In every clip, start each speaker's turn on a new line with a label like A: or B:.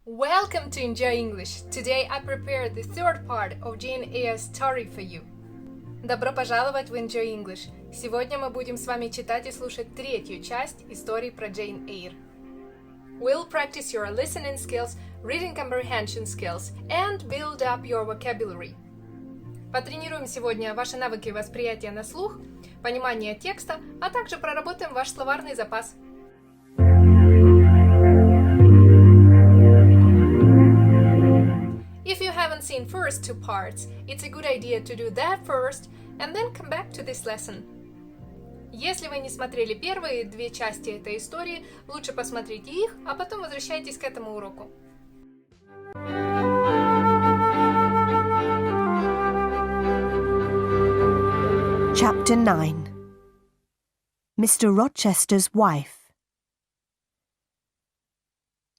A: Welcome to Enjoy English! Today I prepared the third part of Jane Eyre's story for you. Добро пожаловать в Enjoy English! Сегодня мы будем с вами читать и слушать третью часть истории про Джейн Эир. We'll practice your listening skills, reading comprehension skills, and build up your vocabulary. Потренируем сегодня ваши навыки восприятия на слух, понимание текста, а также проработаем ваш словарный запас. If you haven't seen first two parts, it's a good idea to do that first and then come back to this lesson. Если вы не смотрели первые две части этой истории, лучше посмотрите их, а потом возвращайтесь к этому уроку.
B: Chapter 9 Mr. Rochester's Wife.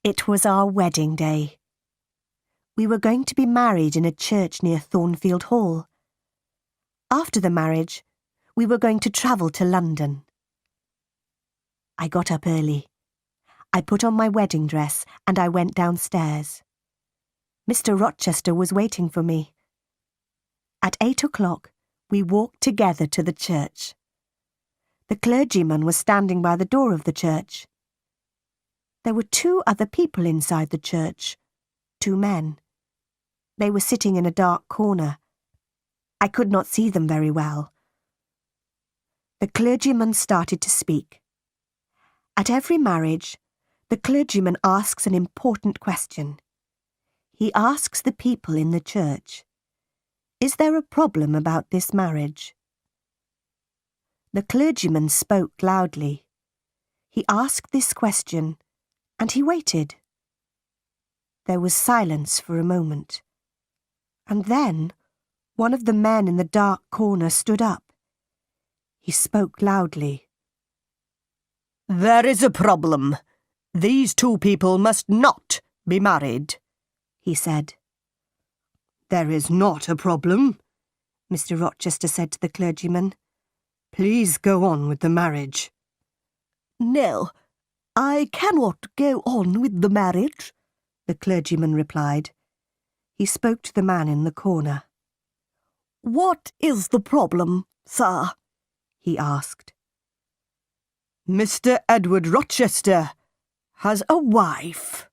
B: It was our wedding day. We were going to be married in a church near Thornfield Hall. After the marriage, we were going to travel to London. I got up early. I put on my wedding dress and I went downstairs. Mr. Rochester was waiting for me. At 8 o'clock, we walked together to the church. The clergyman was standing by the door of the church. There were two other people inside the church, two men. They were sitting in a dark corner. I could not see them very well. The clergyman started to speak. At every marriage, the clergyman asks an important question. He asks the people in the church, "Is there a problem about this marriage?" The clergyman spoke loudly. He asked this question, and he waited. There was silence for a moment. And then, one of the men in the dark corner stood up. He spoke loudly.
C: "There is a problem. These two people must not be married,"
B: he said.
C: "There is not a problem,"
B: Mr. Rochester said to the clergyman.
C: "Please go on with the marriage."
B: "No, I cannot go on with the marriage," the clergyman replied. He spoke to the man in the corner. "What is the problem, sir?" he asked.
C: "Mr. Edward Rochester has a wife."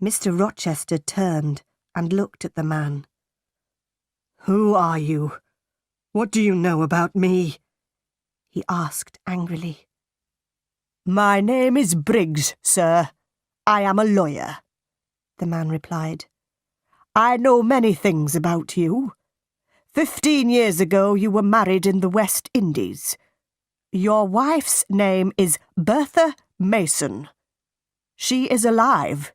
B: Mr. Rochester turned and looked at the man.
C: "Who are you? What do you know about me?"
B: he asked angrily.
C: "My name is Briggs, sir. I am a lawyer," the man replied. "I know many things about you. 15 years ago you were married in the West Indies. Your wife's name is Bertha Mason. She is alive.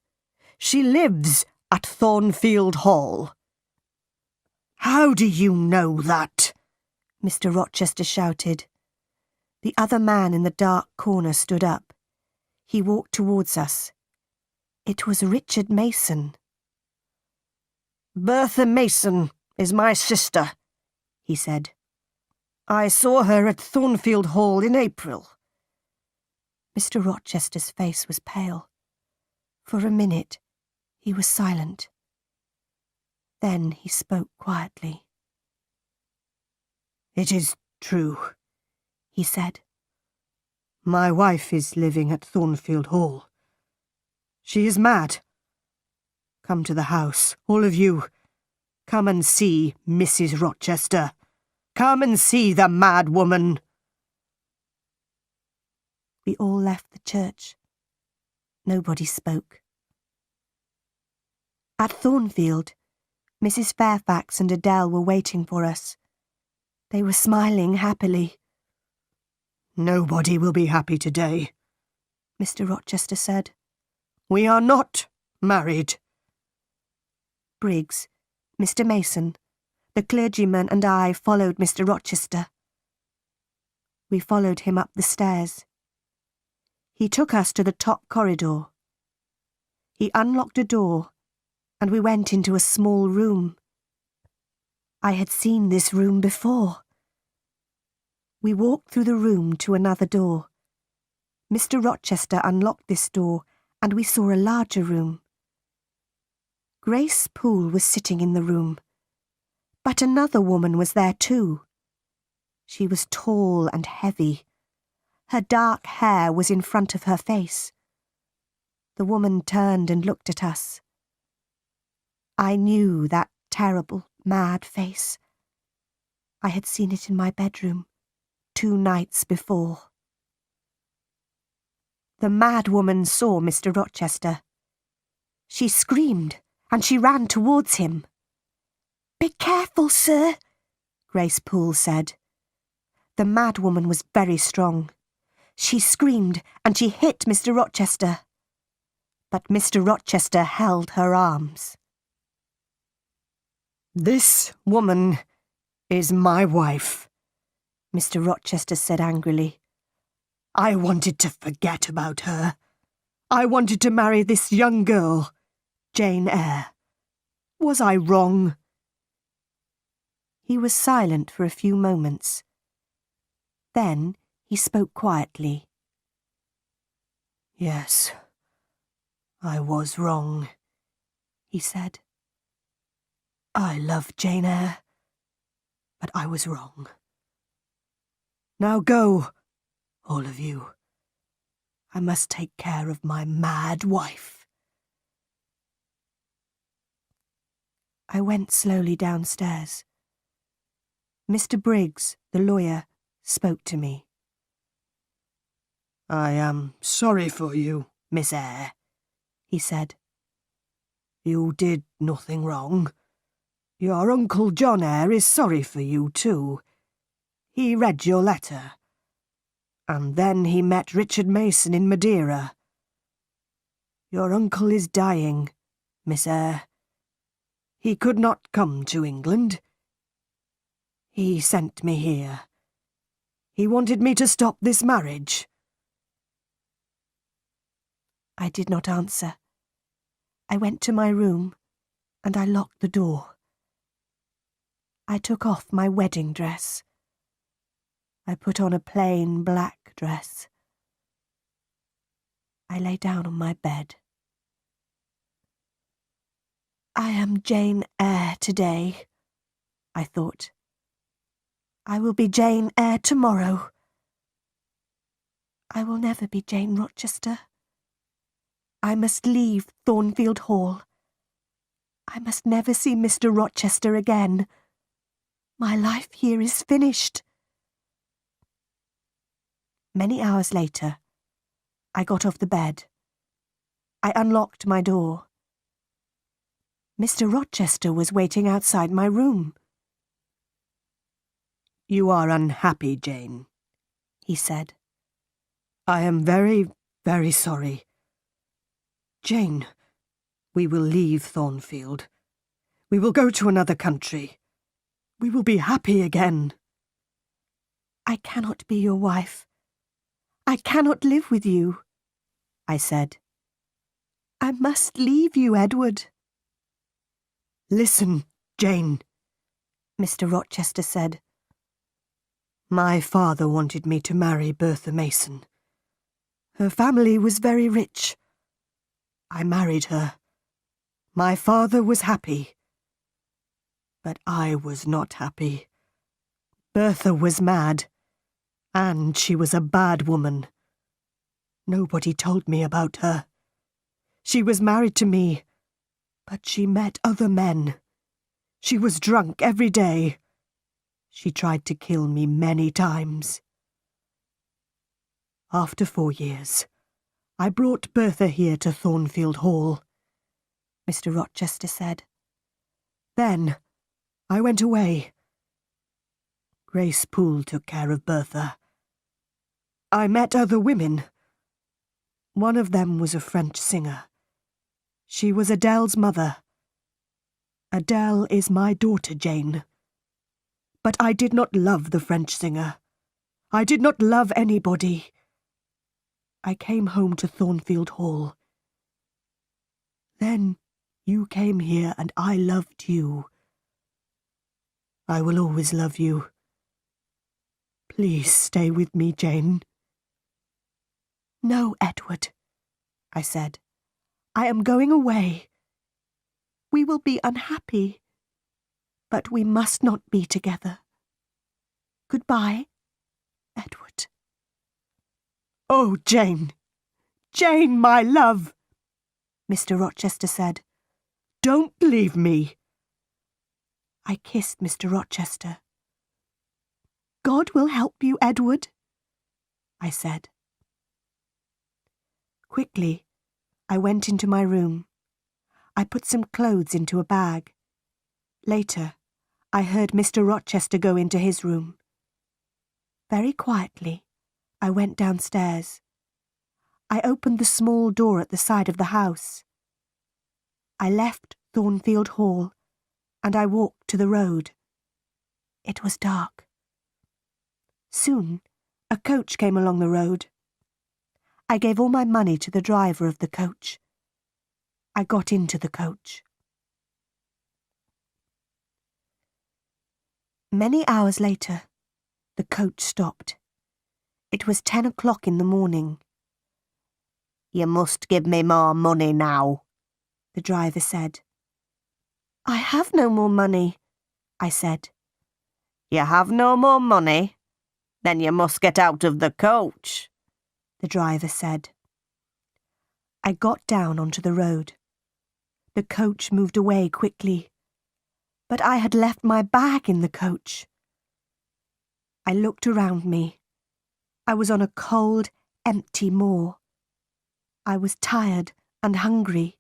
C: She lives at Thornfield Hall." "How do you know that?"
B: Mr. Rochester shouted. The other man in the dark corner stood up. He walked towards us. It was Richard Mason.
C: "Bertha Mason is my sister," he said. "I saw her at Thornfield Hall in April."
B: Mr. Rochester's face was pale. For a minute, he was silent. Then he spoke quietly.
C: "It is true,"
B: he said.
C: "My wife is living at Thornfield Hall. She is mad. Come to the house, all of you. Come and see Mrs. Rochester. Come and see the mad woman."
B: We all left the church. Nobody spoke. At Thornfield, Mrs. Fairfax and Adele were waiting for us. They were smiling happily.
C: "Nobody will be happy today,"
B: Mr. Rochester said.
C: "We are not married."
B: Briggs, Mr. Mason, the clergyman and I followed Mr. Rochester. We followed him up the stairs. He took us to the top corridor. He unlocked a door, and we went into a small room. I had seen this room before. We walked through the room to another door. Mr. Rochester unlocked this door and we saw a larger room. Grace Poole was sitting in the room, but another woman was there too. She was tall and heavy. Her dark hair was in front of her face. The woman turned and looked at us. I knew that terrible, mad face. I had seen it in my bedroom 2 nights before. The mad woman saw Mr. Rochester. She screamed and she ran towards him. "Be careful, sir," Grace Poole said. The mad woman was very strong. She screamed and she hit Mr. Rochester. But Mr. Rochester held her arms.
C: "This woman is my wife,"
B: Mr. Rochester said angrily.
C: "I wanted to forget about her. I wanted to marry this young girl, Jane Eyre. Was I wrong?"
B: He was silent for a few moments. Then he spoke quietly.
C: "Yes, I was wrong," he said. "I love Jane Eyre, but I was wrong. Now go, all of you. I must take care of my mad wife."
B: I went slowly downstairs. Mr. Briggs, the lawyer, spoke to me.
C: "I am sorry for you, Miss Eyre," he said. "You did nothing wrong. Your Uncle John Eyre is sorry for you too. He read your letter. And then he met Richard Mason in Madeira. Your uncle is dying, Miss Eyre. He could not come to England. He sent me here. He wanted me to stop this marriage."
B: I did not answer. I went to my room and I locked the door. I took off my wedding dress. I put on a plain black dress. I lay down on my bed. I am Jane Eyre today, I thought. I will be Jane Eyre tomorrow. I will never be Jane Rochester. I must leave Thornfield Hall. I must never see Mr. Rochester again. My life here is finished. Many hours later, I got off the bed. I unlocked my door. Mr. Rochester was waiting outside my room.
C: "You are unhappy, Jane,"
B: he said.
C: "I am very, very sorry. Jane, we will leave Thornfield. We will go to another country. We will be happy again."
B: "I cannot be your wife. I cannot live with you," I said. "I must leave you, Edward."
C: "Listen, Jane,"
B: Mr. Rochester said.
C: "My father wanted me to marry Bertha Mason. Her family was very rich. I married her. My father was happy. But I was not happy. Bertha was mad, and she was a bad woman. Nobody told me about her. She was married to me, but she met other men. She was drunk every day. She tried to kill me many times. After 4 years, I brought Bertha here to Thornfield Hall,"
B: Mr. Rochester said.
C: "Then I went away. Grace Poole took care of Bertha. I met other women. One of them was a French singer. She was Adele's mother. Adele is my daughter, Jane. But I did not love the French singer. I did not love anybody. I came home to Thornfield Hall. Then you came here and I loved you. I will always love you. Please stay with me, Jane."
B: "No, Edward," I said.
C: I am going away. We will be unhappy, but we must not be together. Goodbye, Edward. Oh, Jane! Jane, my love! Mr. Rochester said. Don't leave me. I kissed Mr. Rochester. God will help you, Edward, I said. Quickly, I went into my room. I put some clothes into a bag. Later, I heard Mr. Rochester go into his room. Very quietly, I went downstairs. I opened the small door at the side of the house. I left Thornfield Hall, and I walked to the road. It was dark. Soon, a coach came along the road. I gave all my money to the driver of the coach. I got into the coach. Many hours later, the coach stopped. It was 10 o'clock in the morning. You must give me more money now, the driver said. I have no more money, I said. You have no more money? Then you must get out of the coach, the driver said. I got down onto the road. The coach moved away quickly, but I had left my bag in the coach. I looked around me. I was on a cold, empty moor. I was tired and hungry.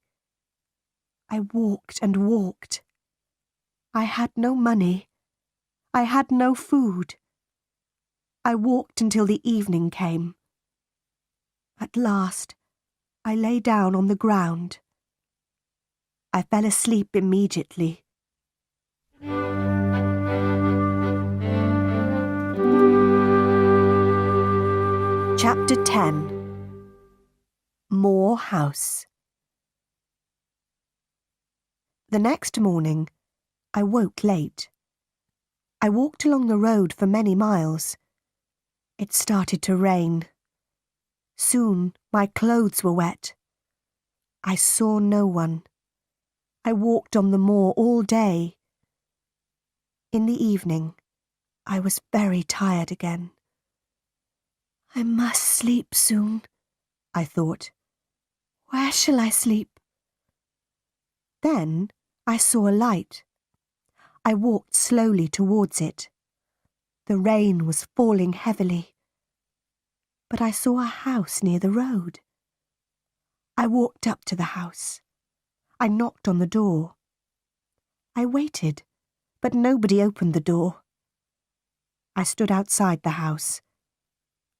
C: I walked and walked. I had no money. I had no food. I walked until the evening came. At last, I lay down on the ground. I fell asleep immediately. Chapter 10. Moor House. The next morning, I woke late. I walked along the road for many miles. It started to rain. Soon my clothes were wet. I saw no one. I walked on the moor all day. In the evening, I was very tired again. I must sleep soon, I thought. Where shall I sleep? Then I saw a light. I walked slowly towards it. The rain was falling heavily. But I saw a house near the road. I walked up to the house. I knocked on the door. I waited, but nobody opened the door. I stood outside the house.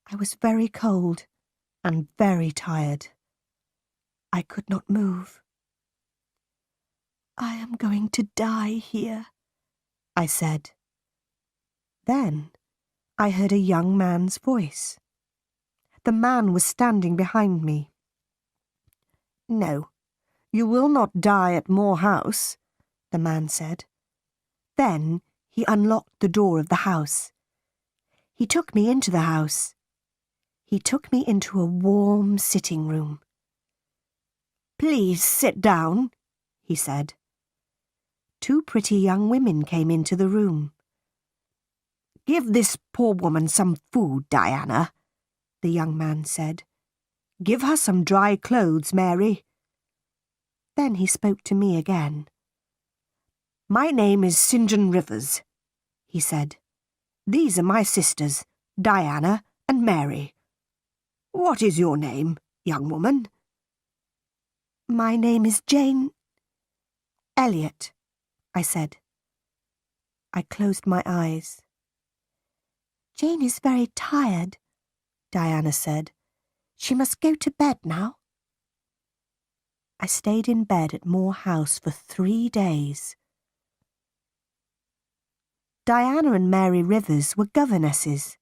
C: I was very cold and very tired. I could not move. I am going to die here, I said. Then I heard a young man's voice. The man was standing behind me. No, you will not die at Moor House, the man said. Then he unlocked the door of the house. He took me into the house. He took me into a warm sitting room. Please sit down, he said. Two pretty young women came into the room. Give this poor woman some food, Diana, the young man said. Give her some dry clothes, Mary. Then he spoke to me again. My name is St. John Rivers, he said. These are my sisters, Diana and Mary. What is your name, young woman? My name is Jane Elliot, I said. I closed my eyes. Jane is very tired, Diana said. She must go to bed now. I stayed in bed at Moor House for 3 days. Diana and Mary Rivers were governesses.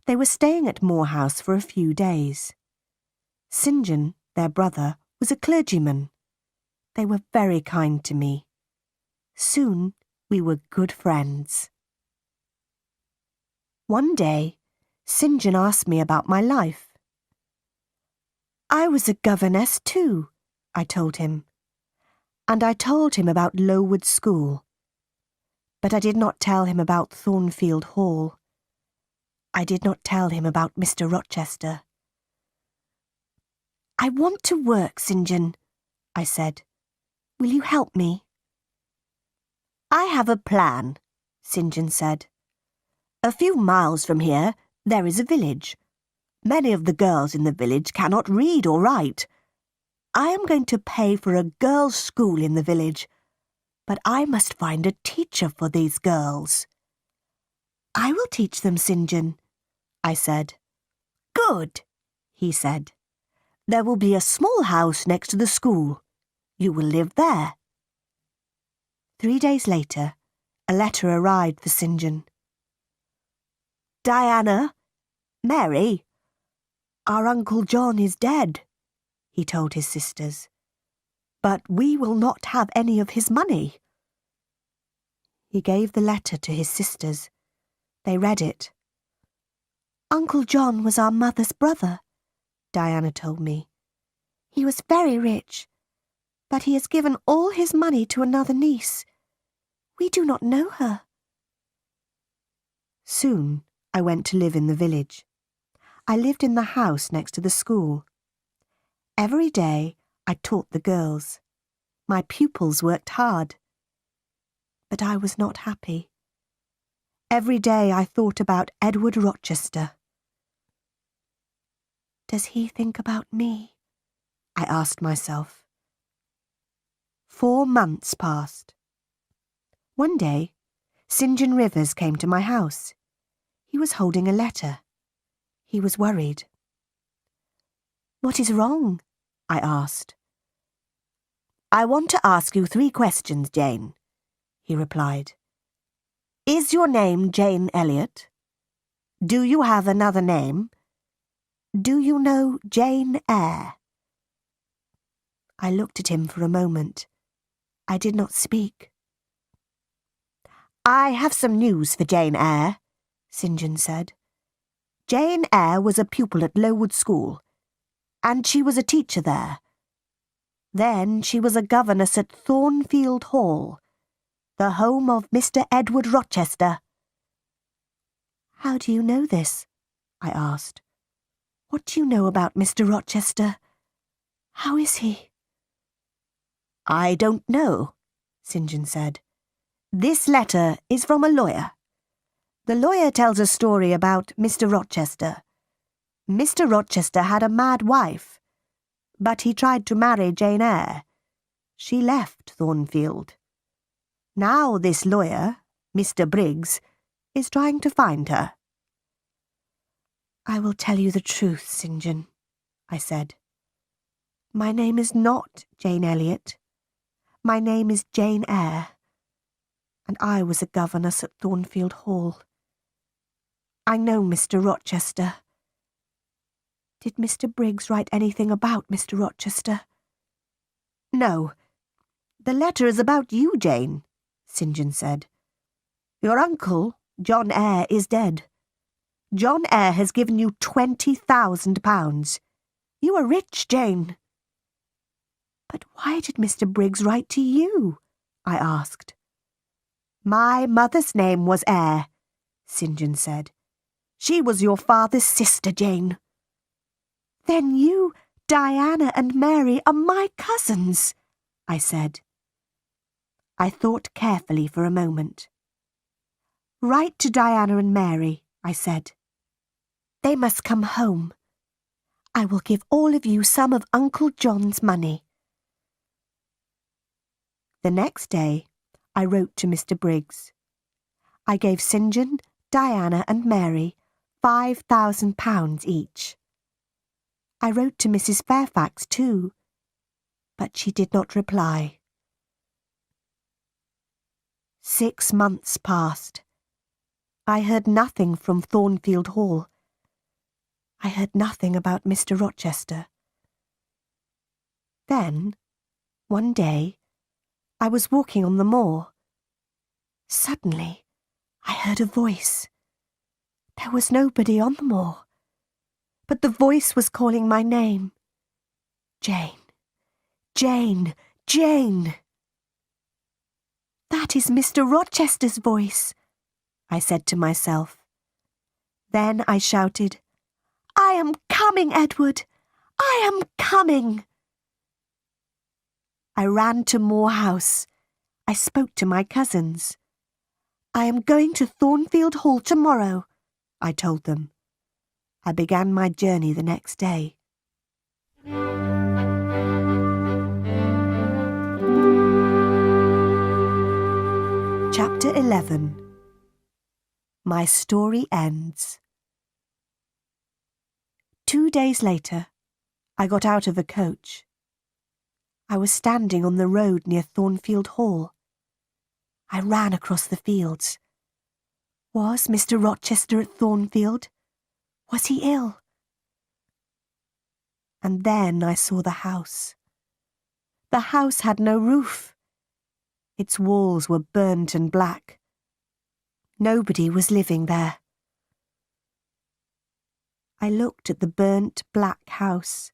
C: They were staying at Moor House for a few days. St. John, their brother, was a clergyman. They were very kind to me. Soon we were good friends. One day, St. John asked me about my life. I was a governess too,
B: I told him. And I told him about Lowood School. But I did not tell him about Thornfield Hall. I did not tell him about Mr. Rochester. I want to work, St. John, I said. Will you help me? I have a plan, St. John said. A few miles from here, there is a village. Many of the girls in the village cannot read or write. I am going to pay for a girls' school in the village, but I must find a teacher for these girls. I will teach them, St. John, I said. Good, he said. There will be a small house next to the school. You will live there. 3 days later, a letter arrived for St. John. Diana, Mary, our Uncle John is dead, he told his sisters. But we will not have any of his money. He gave the letter to his sisters. They read it. Uncle John was our mother's brother, Diana told me. He was very rich, but he has given all his money to another niece. We do not know her. Soon I went to live in the village. I lived in the house next to the school. Every day I taught the girls. My pupils worked hard. But I was not happy. Every day I thought about Edward Rochester. Does he think about me? I asked myself. 4 months passed. One day, St. John Rivers came to my house. He was holding a letter. He was worried. What is wrong? I asked. I want to ask you 3 questions, Jane, he replied. Is your name Jane Elliot? Do you have another name? Do you know Jane Eyre? I looked at him for a moment. I did not speak. I have some news for Jane Eyre, St. John said. Jane Eyre was a pupil at Lowood School, and she was a teacher there. Then she was a governess at Thornfield Hall, the home of Mr. Edward Rochester. How do you know this? I asked. What do you know about Mr. Rochester? How is he? I don't know, St. John said. This letter is from a lawyer. The lawyer tells a story about Mr. Rochester. Mr. Rochester had a mad wife, but he tried to marry Jane Eyre. She left Thornfield. Now this lawyer, Mr. Briggs, is trying to find her. I will tell you the truth, St. John, I said. My name is not Jane Elliot. My name is Jane Eyre, and I was a governess at Thornfield Hall. I know Mr. Rochester. Did Mr. Briggs write anything about Mr. Rochester? No. The letter is about you, Jane, St. John said. Your uncle, John Eyre, is dead. John Eyre has given you £20,000. You are rich, Jane. But why did Mr. Briggs write to you? I asked. My mother's name was Eyre, St. John said. She was your father's sister, Jane. Then you, Diana and Mary are my cousins, I said. I thought carefully for a moment. Write to Diana and Mary, I said. They must come home. I will give all of you some of Uncle John's money. The next day, I wrote to Mr. Briggs. I gave St. John, Diana and Mary £5,000 each. I wrote to Mrs. Fairfax too, but she did not reply. 6 months passed. I heard nothing from Thornfield Hall. I heard nothing about Mr. Rochester. Then, one day, I was walking on the moor. Suddenly, I heard a voice. There was nobody on the moor, but the voice was calling my name. Jane, Jane, Jane! That is Mr. Rochester's voice, I said to myself. Then I shouted, I am coming, Edward! I am coming! I ran to Moor House. I spoke to my cousins. I am going to Thornfield Hall tomorrow, I told them. I began my journey the next day. Chapter 11. My story ends. 2 days later, I got out of a coach. I was standing on the road near Thornfield Hall. I ran across the fields. Was Mr. Rochester at Thornfield? Was he ill? And then I saw the house. The house had no roof. Its walls were burnt and black. Nobody was living there. I looked at the burnt black house.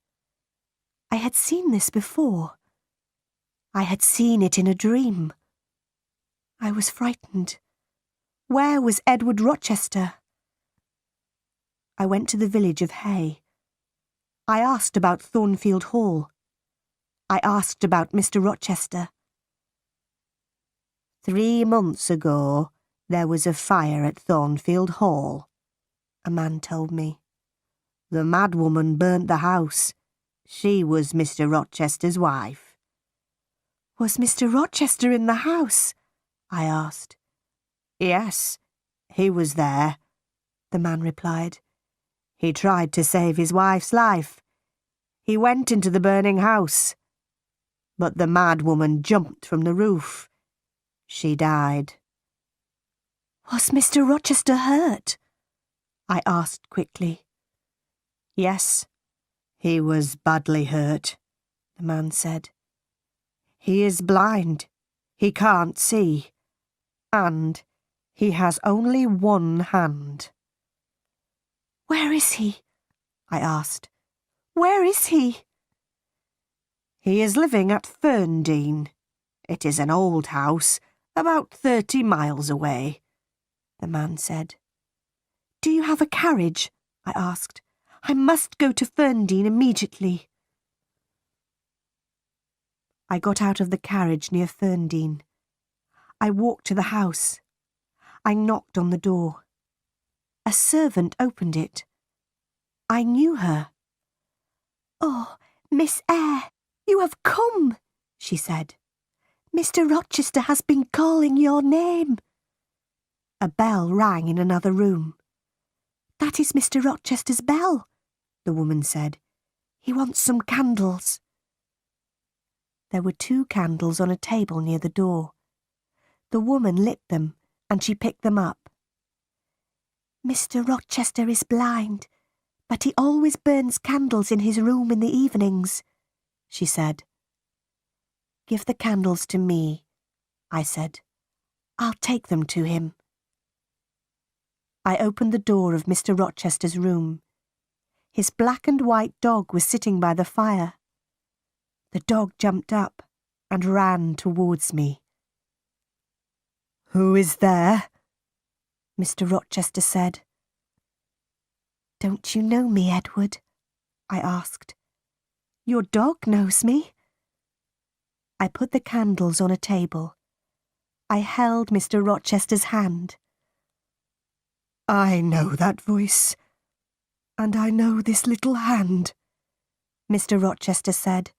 B: I had seen this before. I had seen it in a dream. I was frightened. Where was Edward Rochester? I went to the village of Hay. I asked about Thornfield Hall. I asked about Mr. Rochester. 3 months ago, there was a fire at Thornfield Hall, a man told me. The madwoman burnt the house. She was Mr. Rochester's wife. Was Mr. Rochester in the house? I asked. Yes, he was there, the man replied. He tried to save his wife's life. He went into the burning house. But the madwoman jumped from the roof. She died. Was Mr. Rochester hurt? I asked quickly. Yes, he was badly hurt, the man said. He is blind. He can't see. And he has only one hand. Where is he? I asked. Where is he? He is living at Ferndean. It is an old house, about 30 miles away, the man said. Do you have a carriage? I asked. I must go to Ferndean immediately. I got out of the carriage near Ferndean. I walked to the house. I knocked on the door. A servant opened it. I knew her. Oh, Miss Eyre, you have come, she said. Mr. Rochester has been calling your name. A bell rang in another room. That is Mr. Rochester's bell, the woman said. He wants some candles. There were 2 candles on a table near the door. The woman lit them, and she picked them up. Mr. Rochester is blind, but he always burns candles in his room in the evenings, she said. Give the candles to me, I said. I'll take them to him. I opened the door of Mr. Rochester's room. His black and white dog was sitting by the fire. The dog jumped up and ran towards me. Who is there? Mr. Rochester said. Don't you know me, Edward? I asked. Your dog knows me. I put the candles on a table. I held Mr. Rochester's hand. I know that voice, and I know this little hand, Mr. Rochester said.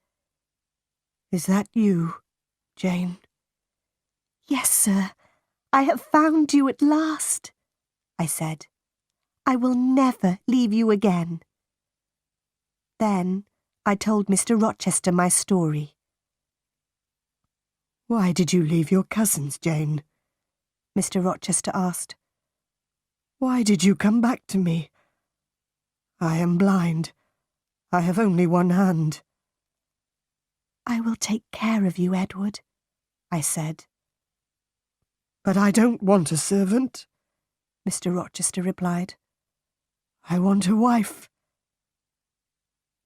B: Is that you, Jane? Yes, sir. I have found you at last, I said. I will never leave you again. Then I told Mr. Rochester my story. Why did you leave your cousins, Jane? Mr. Rochester asked. Why did you come back to me? I am blind. I have only one hand. I will take care of you, Edward, I said. But I don't want a servant, Mr. Rochester replied. I want a wife.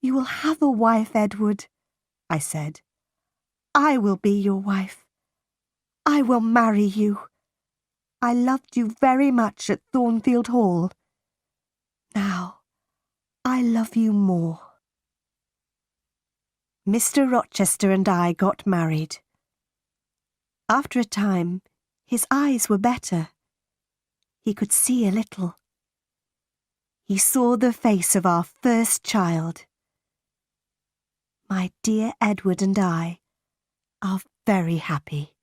B: You will have a wife, Edward, I said. I will be your wife. I will marry you. I loved you very much at Thornfield Hall. Now, I love you more. Mr. Rochester and I got married. After a time, his eyes were better. He could see a little. He saw the face of our first child. My dear Edward and I are very happy.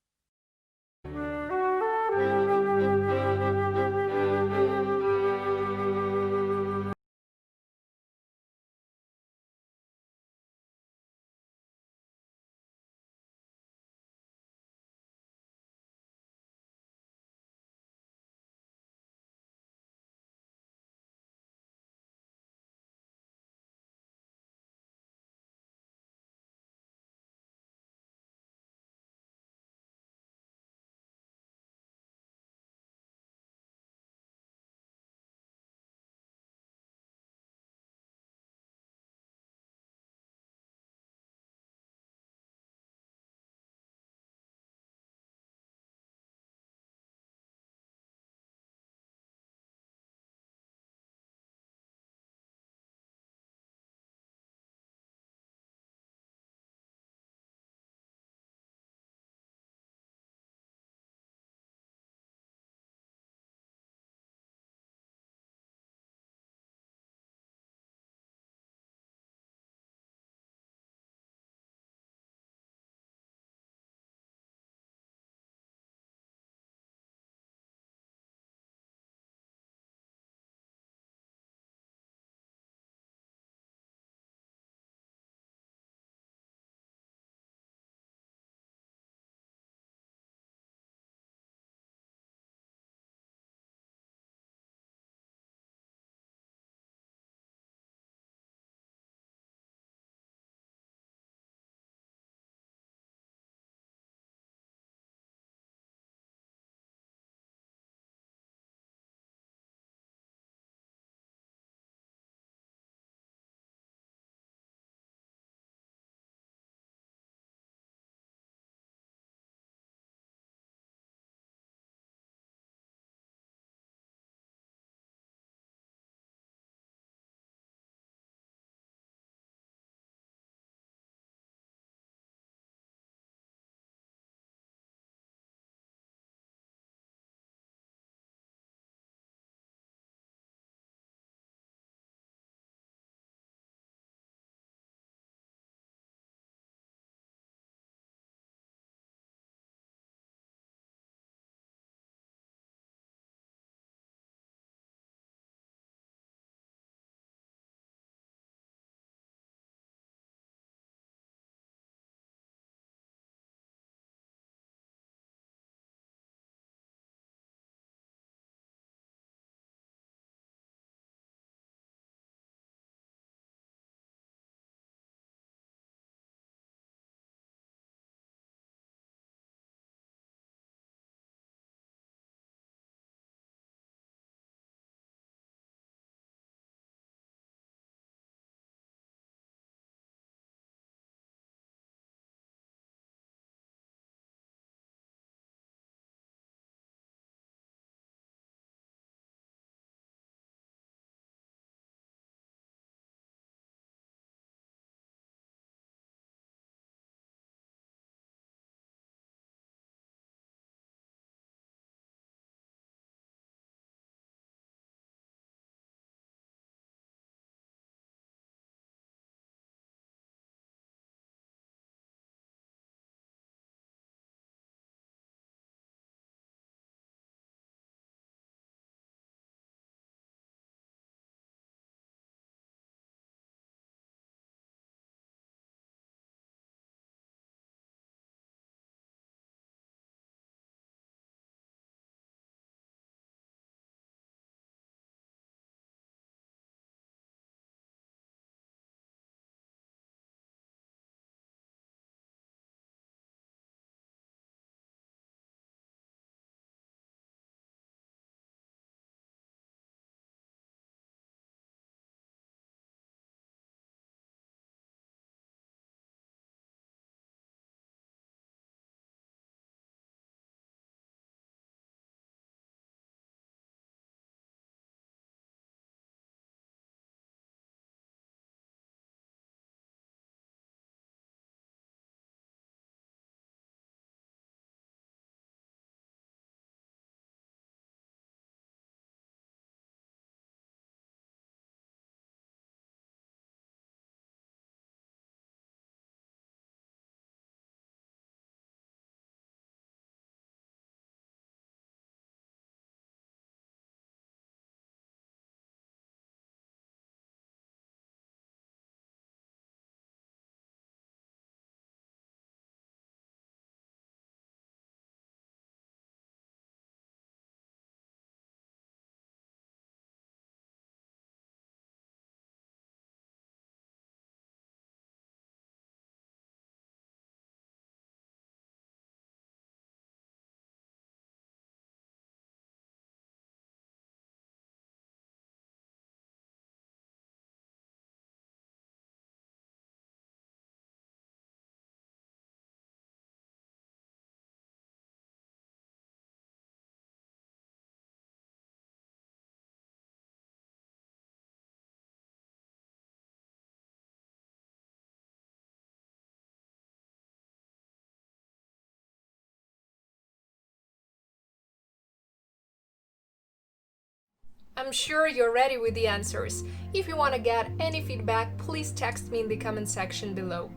A: I'm sure you're ready with the answers. If you want to get any feedback, please text me in the comment section below.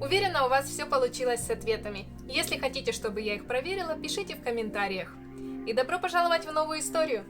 A: Уверена, у вас все получилось с ответами. Если хотите, чтобы я их проверила, пишите в комментариях. И добро пожаловать в новую историю!